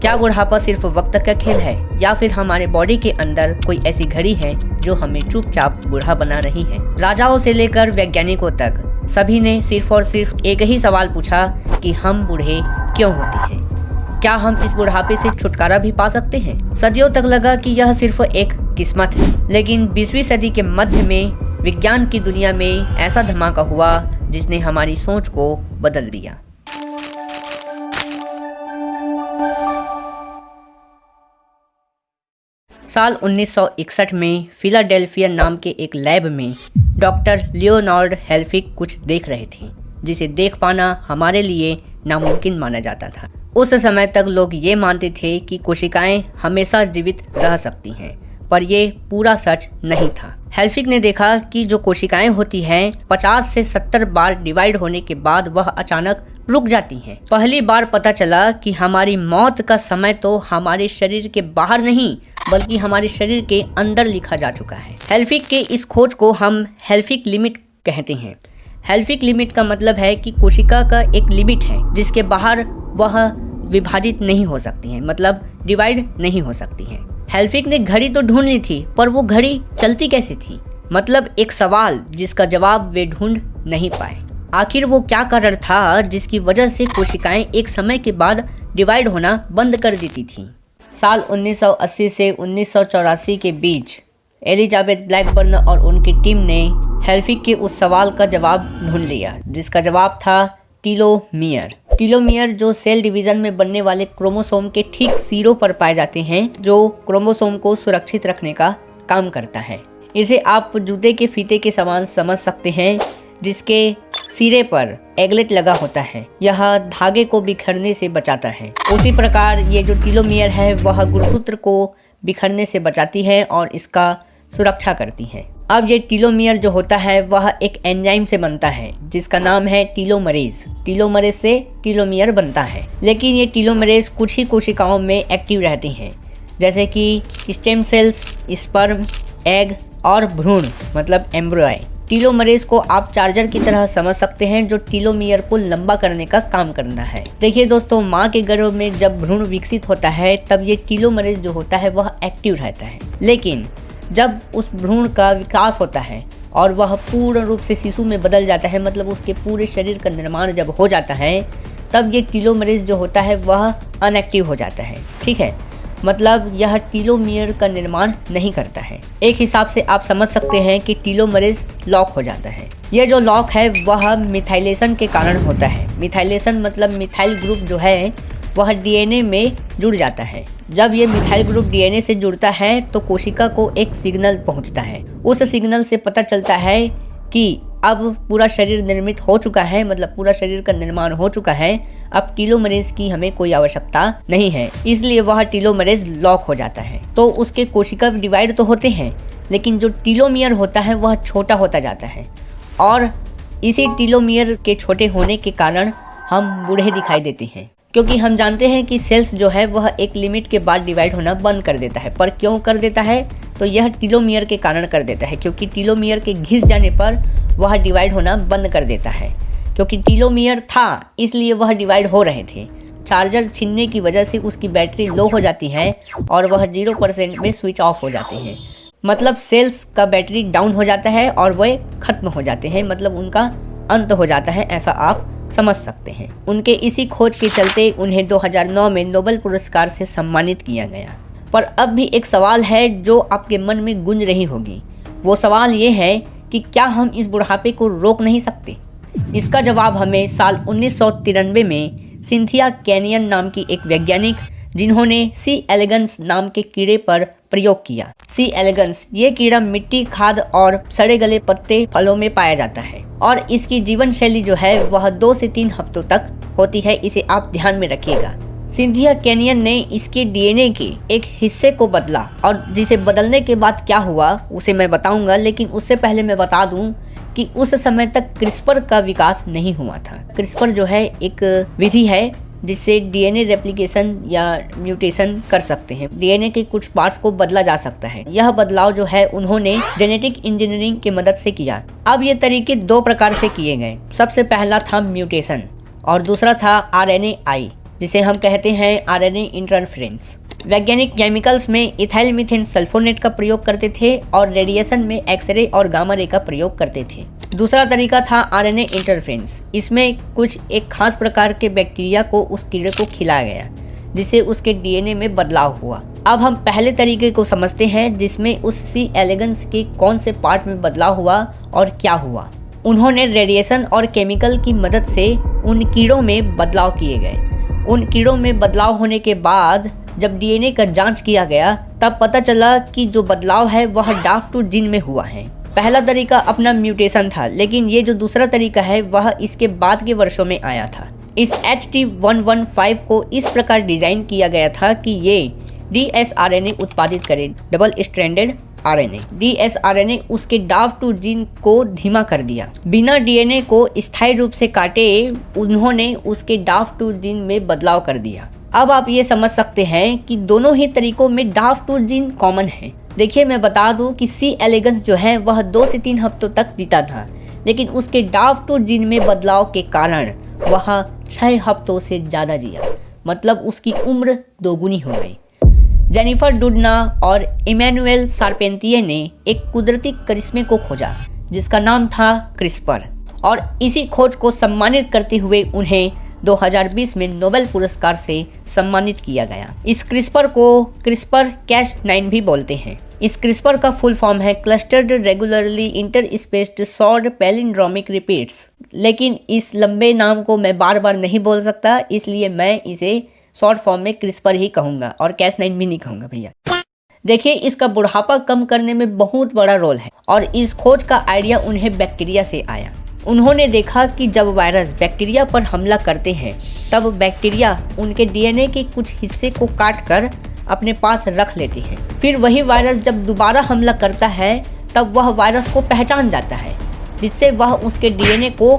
क्या बुढ़ापा सिर्फ वक्त का खेल है या फिर हमारे बॉडी के अंदर कोई ऐसी घड़ी है जो हमें चुपचाप बूढ़ा बना रही है? राजाओं से लेकर वैज्ञानिकों तक सभी ने सिर्फ और सिर्फ एक ही सवाल पूछा कि हम बूढ़े क्यों होते हैं? क्या हम इस बुढ़ापे से छुटकारा भी पा सकते हैं? सदियों तक लगा कि यह सिर्फ एक किस्मत है, लेकिन 20वीं सदी के मध्य में विज्ञान की दुनिया में ऐसा धमाका हुआ जिसने हमारी सोच को बदल दिया। साल 1961 में फिलाडेल्फिया नाम के एक लैब में डॉक्टर लियोनार्ड हेल्फिक कुछ देख रहे थे जिसे देख पाना हमारे लिए नामुमकिन माना जाता था। उस समय तक लोग ये मानते थे कि कोशिकाएं हमेशा जीवित रह सकती हैं, पर ये पूरा सच नहीं था। हेल्फिक ने देखा कि जो कोशिकाएं होती हैं 50 से 70 बार डिवाइड होने के बाद वह अचानक रुक जाती हैं। पहली बार पता चला कि हमारी मौत का समय तो हमारे शरीर के बाहर नहीं बल्कि हमारे शरीर के अंदर लिखा जा चुका है। हेल्फिक के इस खोज को हम हेल्फिक लिमिट कहते हैं। हेल्फिक लिमिट का मतलब है कि कोशिका का एक लिमिट है जिसके बाहर वह विभाजित नहीं हो सकती है, मतलब डिवाइड नहीं हो सकती है। हेल्फिक ने घड़ी तो ढूंढ ली थी, पर वो घड़ी चलती कैसे थी? मतलब एक सवाल जिसका जवाब वे ढूंढ नहीं पाए। आखिर वो क्या कारण था जिसकी वजह से कोशिकाएं एक समय के बाद डिवाइड होना बंद कर देती थी? साल 1980 से 1984 के बीच एलिजाबेथ ब्लैकबर्न और उनकी टीम ने हेल्फिक के उस सवाल का जवाब ढूंढ लिया जिसका जवाब था टीलोमियर। टीलोमियर जो सेल डिवीजन में बनने वाले क्रोमोसोम के ठीक सिरों पर पाए जाते हैं, जो क्रोमोसोम को सुरक्षित रखने का काम करता है। इसे आप जूते के फीते के समान समझ सकते हैं जिसके सिरे पर एगलेट लगा होता है। यह धागे को बिखरने से बचाता है। उसी प्रकार ये जो टीलोमियर है वह गुणसूत्र को बिखरने से बचाती है और इसका सुरक्षा करती है। अब ये टीलोमियर जो होता है वह एक एंजाइम से बनता है जिसका नाम है टीलोमरेज। टीलोमरेज से टीलोमियर बनता है, लेकिन ये टीलोमरेज कुछ ही कोशिकाओं में एक्टिव रहते हैं, जैसे कि स्टेम सेल्स, स्पर्म, एग और भ्रूण मतलब एम्ब्रॉय। टीलोमरेज को आप चार्जर की तरह समझ सकते हैं जो टीलोमियर को लंबा करने का काम करता है। देखिए दोस्तों, माँ के गर्भ में जब भ्रूण विकसित होता है तब ये टीलोमरेज जो होता है वह एक्टिव रहता है, लेकिन जब उस भ्रूण का विकास होता है और वह पूर्ण रूप से शिशु में बदल जाता है, मतलब उसके पूरे शरीर का निर्माण जब हो जाता है, तब ये टीलोमरेज जो होता है वह अनएक्टिव हो जाता है। ठीक है, मतलब यह टीलोमियर का निर्माण नहीं करता है। एक हिसाब से आप समझ सकते हैं कि टीलोमरेज लॉक हो जाता है। यह जो लॉक है वह मिथाइलेशन के कारण होता है। मिथाइलेशन मतलब मिथाइल ग्रुप जो है वह डीएनए में जुड़ जाता है। जब ये मिथाइल ग्रुप डीएनए से जुड़ता है तो कोशिका को एक सिग्नल पहुंचता है। उस सिग्नल से पता चलता है कि अब पूरा शरीर निर्मित हो चुका है, मतलब पूरा शरीर का निर्माण हो चुका है। अब टीलोमरेज की हमें कोई आवश्यकता नहीं है, इसलिए वह टीलोमरेज लॉक हो जाता है। तो उसके कोशिका डिवाइड तो होते हैं, लेकिन जो टीलोमियर होता है वह छोटा होता जाता है और इसी टीलोमियर के छोटे होने के कारण हम बूढ़े दिखाई देते हैं, क्योंकि हम जानते हैं कि सेल्स जो है वह एक लिमिट के बाद डिवाइड होना बंद कर देता है। पर क्यों कर देता है? तो यह टीलोमियर के कारण कर देता है, क्योंकि टीलोमियर के घिस जाने पर वह डिवाइड होना बंद कर देता है। क्योंकि टीलोमियर था इसलिए वह डिवाइड हो रहे थे। चार्जर छीनने की वजह से उसकी बैटरी लो हो जाती है और वह 0% में स्विच ऑफ हो जाते हैं, मतलब सेल्स का बैटरी डाउन हो जाता है और वह खत्म हो जाते हैं, मतलब उनका अंत हो जाता है, ऐसा आप समझ सकते हैं। उनके इसी खोज के चलते उन्हें 2009 में नोबेल पुरस्कार से सम्मानित किया गया। पर अब भी एक सवाल है जो आपके मन में गूंज रही होगी। वो सवाल ये है कि क्या हम इस बुढ़ापे को रोक नहीं सकते? इसका जवाब हमें साल 1993 में सिंथिया कैनियन नाम की एक वैज्ञानिक, जिन्होंने सी एलिगेंस नाम के कीड़े पर प्रयोग किया। सी एलिगेंस ये कीड़ा मिट्टी, खाद और सड़े गले पत्ते फलों में पाया जाता है और इसकी जीवन शैली जो है वह 2 से 3 हफ्तों तक होती है। इसे आप ध्यान में रखिएगा। सिंथिया कैनियन ने इसके डीएनए के एक हिस्से को बदला और जिसे बदलने के बाद क्या हुआ उसे मैं बताऊंगा, लेकिन उससे पहले मैं बता दूं कि उस समय तक क्रिस्पर का विकास नहीं हुआ था। क्रिस्पर जो है एक विधि है जिससे डीएनए रेप्लिकेशन या म्यूटेशन कर सकते हैं। डीएनए के कुछ पार्ट्स को बदला जा सकता है। यह बदलाव जो है उन्होंने जेनेटिक इंजीनियरिंग की मदद से किया। अब ये तरीके 2 प्रकार से किए गए। सबसे पहला था म्यूटेशन और दूसरा था RNAi। जिसे हम कहते हैं आरएनए इंटरफेरेंस। वैज्ञानिक केमिकल्स में इथाइल मीथेन सल्फोनेट का प्रयोग करते थे और रेडिएशन में एक्सरे और गामा रे का प्रयोग करते थे। दूसरा तरीका था आरएनए इंटरफेरेंस। इसमें कुछ एक खास प्रकार के बैक्टीरिया को उस कीड़े को खिलाया गया, जिससे उसके डीएनए में बदलाव हुआ। अब हम पहले तरीके को समझते हैं, जिसमें उस सी एलिगेंस के कौन से पार्ट में बदलाव हुआ और क्या हुआ। उन्होंने रेडिएशन और केमिकल की मदद से उन कीड़ों में बदलाव किए गए। उन कीड़ों में बदलाव होने के बाद जब डीएनए का जांच किया गया, तब पता चला कि जो बदलाव है वह डाफ2 जीन में हुआ है। पहला तरीका अपना म्यूटेशन था, लेकिन ये जो दूसरा तरीका है वह इसके बाद के वर्षों में आया था। इस HT115 को इस प्रकार डिजाइन किया गया था कि ये dsRNA उत्पादित करे, डबल स्ट्रैंडेड आरएनए। dsRNA उसके डाफ2 जीन को धीमा कर दिया। बिना डीएनए को स्थायी रूप से काटे उन्होंने उसके डाफ2 जीन में बदलाव कर दिया। अब आप ये समझ सकते हैं कि दोनों ही तरीकों में डाफ2 जीन कॉमन है। देखिए, मैं बता दूं कि सी एलिगेंस जो है वह 2 से 3 हफ्तों तक जीता था, लेकिन उसके डाफ2 जीन में बदलाव के कारण वह 6 हफ्तों से ज़्यादा जिया, मतलब उसकी उम्र दोगुनी हो गई। जेनिफर डुडना और इमैनुएल शार्पेंटियर ने एक कुदरती करिश्मे को खोजा जिसका नाम था क्रिस्पर, और इसी खोज को सम्मानित करते हुए उन्हें 2020 में नोबेल पुरस्कार से सम्मानित किया गया। इस क्रिस्पर को CRISPR-Cas9 भी बोलते हैं। इस क्रिस्पर का फुल फॉर्म है clustered regularly interspaced short palindromic repeats, लेकिन इस लंबे नाम को मैं बार बार नहीं बोल सकता, इसलिए मैं इसे शॉर्ट फॉर्म में क्रिस्पर ही कहूँगा और Cas9 भी नहीं कहूँगा भैया। देखिए, इसका बुढ़ापा कम करने में बहुत बड़ा रोल है और इस खोज का आइडिया उन्हें बैक्टीरिया से आया। उन्होंने देखा कि जब वायरस बैक्टीरिया पर हमला करते हैं, तब बैक्टीरिया उनके डीएनए के कुछ हिस्से को काट कर अपने पास रख लेते हैं। फिर वही वायरस जब दोबारा हमला करता है, तब वह वायरस को पहचान जाता है, जिससे वह उसके डीएनए को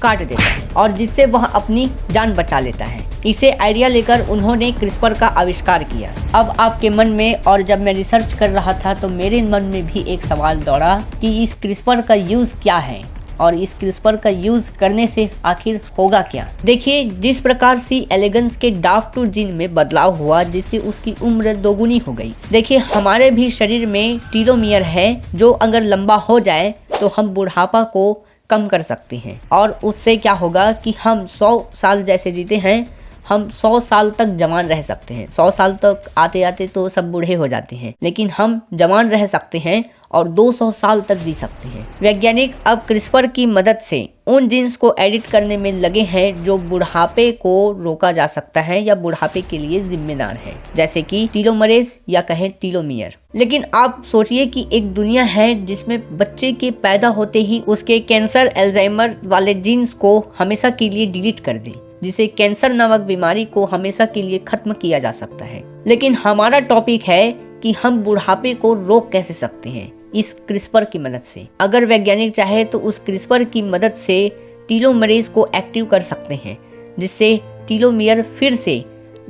काट देता है और जिससे वह अपनी जान बचा लेता है। इसे आइडिया लेकर उन्होंने क्रिस्पर का आविष्कार किया। अब आपके मन में, और जब मैं रिसर्च कर रहा था तो मेरे मन में भी एक सवाल दौड़ा कि इस क्रिस्पर का यूज क्या है और इस क्रिस्पर का यूज करने से आखिर होगा क्या। देखिए, जिस प्रकार सी एलिगेंस के डाफ2 जीन में बदलाव हुआ जिससे उसकी उम्र दोगुनी हो गई। देखिए, हमारे भी शरीर में टीलोमियर है, जो अगर लंबा हो जाए तो हम बुढ़ापा को कम कर सकते हैं, और उससे क्या होगा कि हम 100 साल जैसे जीते हैं, हम 100 साल तक जवान रह सकते हैं। 100 साल तक आते आते तो सब बूढ़े हो जाते हैं, लेकिन हम जवान रह सकते हैं और 200 साल तक जी सकते हैं। वैज्ञानिक अब क्रिस्पर की मदद से उन जीन्स को एडिट करने में लगे हैं जो बुढ़ापे को रोका जा सकता है या बुढ़ापे के लिए जिम्मेदार है, जैसे कि टीलोमरेज या कहें टीलोमियर। लेकिन आप सोचिए कि एक दुनिया है जिसमें बच्चे के पैदा होते ही उसके कैंसर, अल्जाइमर वाले जीन्स को हमेशा के लिए डिलीट कर दे, जिसे कैंसर नामक बीमारी को हमेशा के लिए खत्म किया जा सकता है। लेकिन हमारा टॉपिक है कि हम बुढ़ापे को रोक कैसे सकते हैं इस क्रिस्पर की मदद से। अगर वैज्ञानिक चाहे तो उस क्रिस्पर की मदद से टीलोमरेज को एक्टिव कर सकते हैं, जिससे टीलोमियर फिर से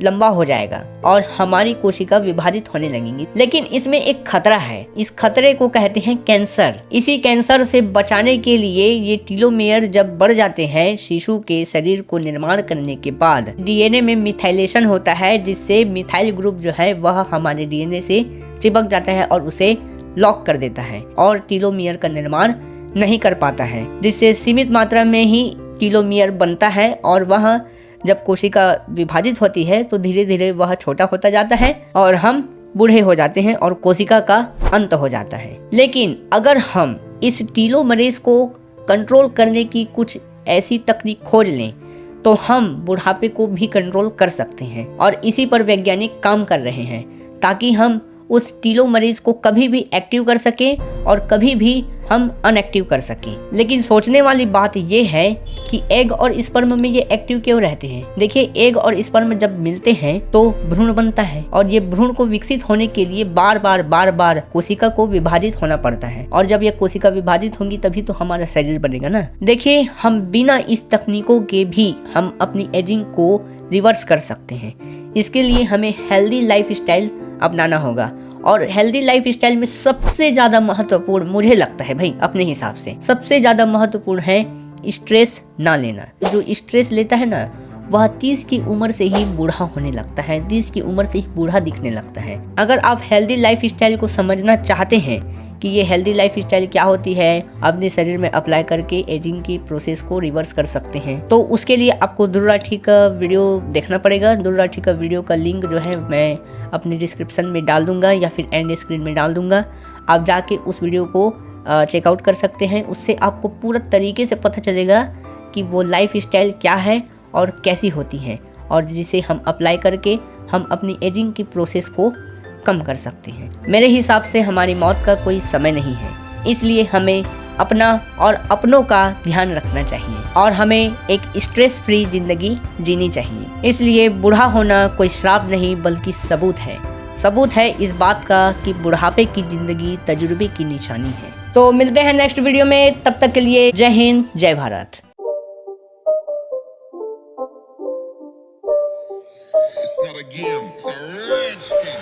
लंबा हो जाएगा और हमारी कोशिका विभाजित होने लगेंगी। लेकिन इसमें एक खतरा है, इस खतरे को कहते हैं कैंसर। इसी कैंसर से बचाने के लिए ये टीलोमियर जब बढ़ जाते हैं, शिशु के शरीर को निर्माण करने के बाद डीएनए में मिथाइलेशन होता है, जिससे मिथाइल ग्रुप जो है वह हमारे डीएनए से चिपक जाता है और उसे लॉक कर देता है और टीलोमियर का निर्माण नहीं कर पाता है, जिससे सीमित मात्रा में ही टीलोमियर बनता है और वह जब कोशिका विभाजित होती है तो धीरे धीरे वह छोटा होता जाता है और हम बूढ़े हो जाते हैं और कोशिका का अंत हो जाता है। लेकिन अगर हम इस टीलोमरेज को कंट्रोल करने की कुछ ऐसी तकनीक खोज लें तो हम बुढ़ापे को भी कंट्रोल कर सकते हैं, और इसी पर वैज्ञानिक काम कर रहे हैं ताकि हम उस टीलोमरेज को कभी भी एक्टिव कर सकें और कभी भी हम अनएक्टिव कर सकें। लेकिन सोचने वाली बात यह है कि एग और स्पर्म में ये एक्टिव क्यों रहते हैं। देखिए, एग और स्पर्म जब मिलते हैं तो भ्रूण बनता है, और ये भ्रूण को विकसित होने के लिए बार बार कोशिका को विभाजित होना पड़ता है, और जब ये कोशिका विभाजित होंगी तभी तो हमारा शरीर बनेगा ना। देखिए, हम बिना इस तकनीकों के भी हम अपनी एजिंग को रिवर्स कर सकते हैं। इसके लिए हमें हेल्दी लाइफ स्टाइल अपनाना होगा, और हेल्दी लाइफ स्टाइल में सबसे ज्यादा महत्वपूर्ण मुझे लगता है भाई, अपने हिसाब से सबसे ज्यादा महत्वपूर्ण है स्ट्रेस ना लेना। जो स्ट्रेस लेता है ना वह 30 की उम्र से ही बूढ़ा होने लगता है, 30 की उम्र से ही बूढ़ा दिखने लगता है। अगर आप हेल्दी लाइफ स्टाइल को समझना चाहते हैं कि ये हेल्दी लाइफ स्टाइल क्या होती है, अपने शरीर में अप्लाई करके एजिंग की प्रोसेस को रिवर्स कर सकते हैं, तो उसके लिए आपको ध्रुव राठी का वीडियो देखना पड़ेगा। ध्रुव राठी का वीडियो का लिंक जो है मैं अपने डिस्क्रिप्शन में डाल दूंगा या फिर एंड स्क्रीन में डाल दूंगा। आप जाके उस वीडियो को चेकआउट कर सकते हैं। उससे आपको पूरा तरीके से पता चलेगा कि वो लाइफ स्टाइल क्या है और कैसी होती है, और जिसे हम अप्लाई करके हम अपनी एजिंग की प्रोसेस को कम कर सकते हैं। मेरे हिसाब से हमारी मौत का कोई समय नहीं है, इसलिए हमें अपना और अपनों का ध्यान रखना चाहिए और हमें एक स्ट्रेस फ्री जिंदगी जीनी चाहिए। इसलिए बूढ़ा होना कोई श्राप नहीं बल्कि सबूत है इस बात का कि बुढ़ापे की जिंदगी तजुर्बे की निशानी है। तो मिलते हैं नेक्स्ट वीडियो में, तब तक के लिए जय हिंद, जय Bharat. It's not a game, it's a rich thing.